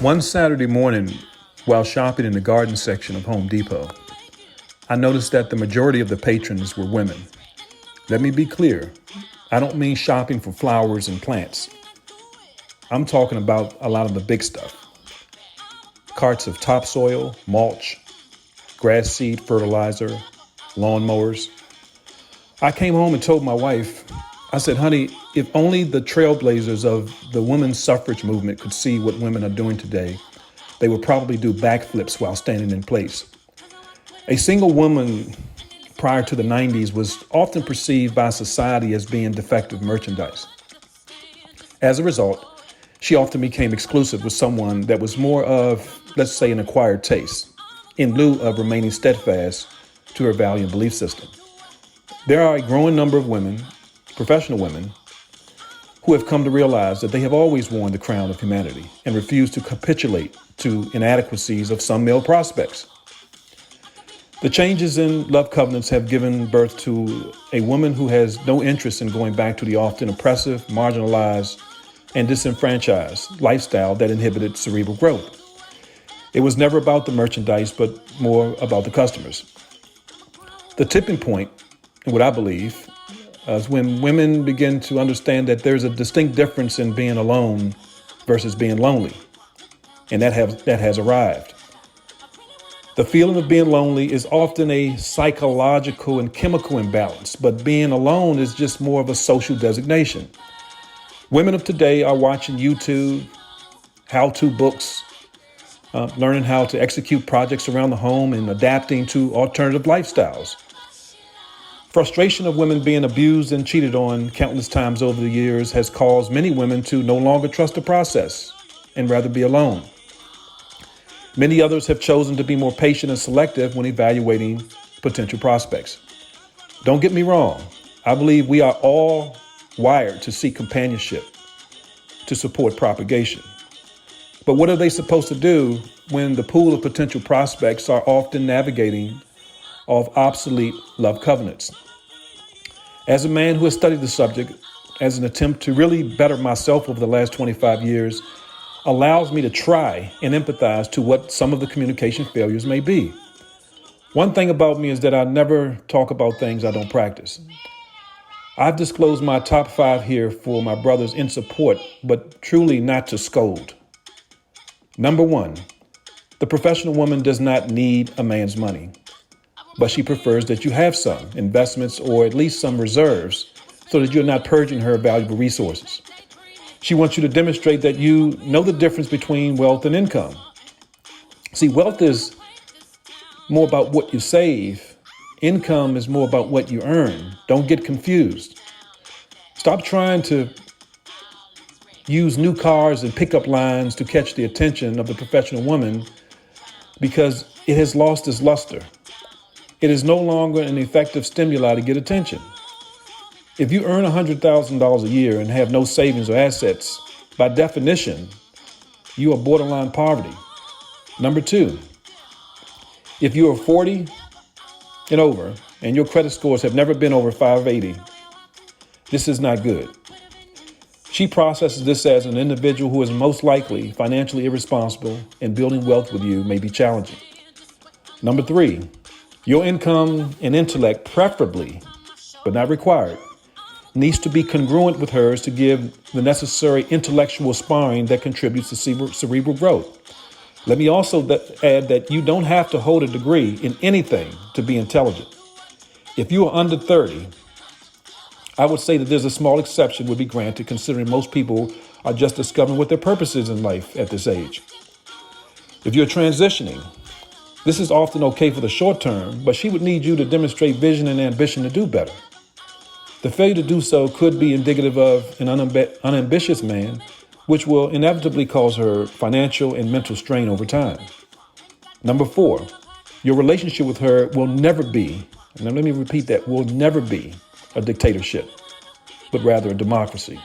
One Saturday morning, while shopping in the garden section of Home Depot, I noticed that the majority of the patrons were women. Let me be clear, I don't mean shopping for flowers and plants. I'm talking about a lot of the big stuff. Carts of topsoil, mulch, grass seed fertilizer, lawnmowers. I came home and told my wife, I said, honey, if only the trailblazers of the women's suffrage movement could see what women are doing today, they would probably do backflips while standing in place. A single woman prior to the 90s was often perceived by society as being defective merchandise. As a result, she often became exclusive with someone that was more of, let's say, an acquired taste, in lieu of remaining steadfast to her value and belief system. There are a growing number of women, professional women, who have come to realize that they have always worn the crown of humanity and refuse to capitulate to inadequacies of some male prospects. The changes in love covenants have given birth to a woman who has no interest in going back to the often oppressive, marginalized, and disenfranchised lifestyle that inhibited cerebral growth. It was never about the merchandise, but more about the customers. The tipping point, and what I believe, is when women begin to understand that there's a distinct difference in being alone versus being lonely. And that has arrived. The feeling of being lonely is often a psychological and chemical imbalance, but being alone is just more of a social designation. Women of today are watching YouTube, how-to books, learning how to execute projects around the home and adapting to alternative lifestyles. Frustration of women being abused and cheated on countless times over the years has caused many women to no longer trust the process and rather be alone. Many others have chosen to be more patient and selective when evaluating potential prospects. Don't get me wrong. I believe we are all wired to seek companionship, to support propagation. But what are they supposed to do when the pool of potential prospects are often navigating off obsolete love covenants? As a man who has studied the subject as an attempt to really better myself over the last 25 years, allows me to try and empathize to what some of the communication failures may be. One thing about me is that I never talk about things I don't practice. I've disclosed my top 5 here for my brothers in support, but truly not to scold. Number 1, the professional woman does not need a man's money, but she prefers that you have some investments or at least some reserves so that you're not purging her valuable resources. She wants you to demonstrate that you know the difference between wealth and income. See, wealth is more about what you save. Income is more about what you earn. Don't get confused. Stop trying to use new cars and pickup lines to catch the attention of the professional woman because it has lost its luster. It is no longer an effective stimuli to get attention. If you earn $100,000 a year and have no savings or assets, by definition, you are borderline poverty. Number 2, if you are 40 and over and your credit scores have never been over 580, this is not good. She processes this as an individual who is most likely financially irresponsible, and building wealth with you may be challenging. Number 3, your income and intellect, preferably, but not required, needs to be congruent with hers to give the necessary intellectual sparring that contributes to cerebral growth. Let me also add that you don't have to hold a degree in anything to be intelligent. If you are under 30, I would say that there's a small exception would be granted, considering most people are just discovering what their purpose is in life at this age. If you're transitioning, this is often okay for the short term, but she would need you to demonstrate vision and ambition to do better. The failure to do so could be indicative of an unambitious man, which will inevitably cause her financial and mental strain over time. Number 4, your relationship with her will never be, and let me repeat that, will never be a dictatorship, but rather a democracy.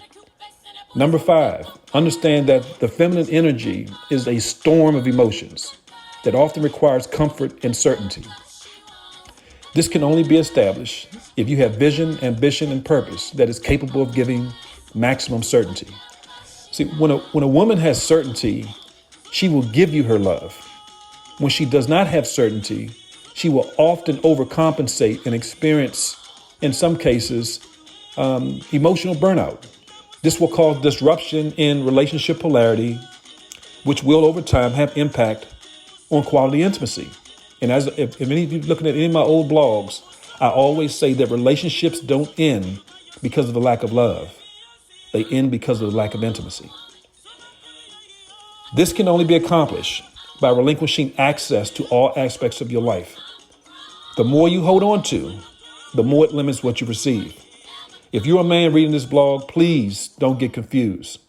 Number 5, understand that the feminine energy is a storm of emotions that often requires comfort and certainty. This can only be established if you have vision, ambition, and purpose that is capable of giving maximum certainty. See, when a woman has certainty, She will give you her love. When she does not have certainty, she will often overcompensate and experience, in some cases, emotional burnout. This will cause disruption in relationship polarity, which will over time have impact on quality intimacy. And if any of you looking at any of my old blogs, I always say that relationships don't end because of the lack of love. They end because of the lack of intimacy. This can only be accomplished by relinquishing access to all aspects of your life. The more you hold on to, the more it limits what you receive. If you're a man reading this blog, please don't get confused.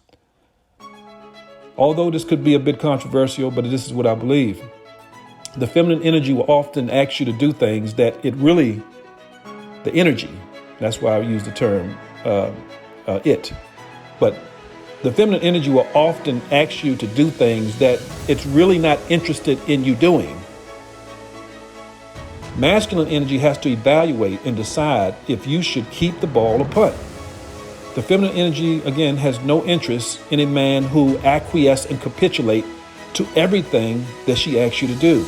Although this could be a bit controversial, but this is what I believe. The feminine energy will often ask you to do things that the energy, that's why I use the term it. But the feminine energy will often ask you to do things that it's really not interested in you doing. Masculine energy has to evaluate and decide if you should keep the ball or punt. The feminine energy, again, has no interest in a man who acquiesces and capitulate to everything that she asks you to do.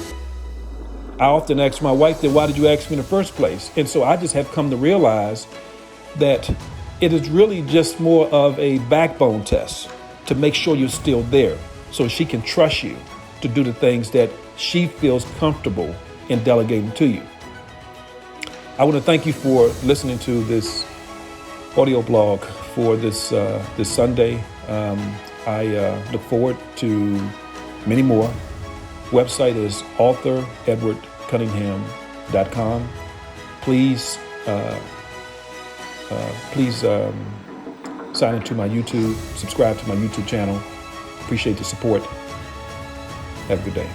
I often ask my wife, then why did you ask me in the first place? And so I just have come to realize that it is really just more of a backbone test to make sure you're still there so she can trust you to do the things that she feels comfortable in delegating to you. I want to thank you for listening to this audio blog for this Sunday. I look forward to many more. Website is author.edwardcunningham.com. Please sign into my YouTube, subscribe to my YouTube channel. Appreciate the support. Have a good day.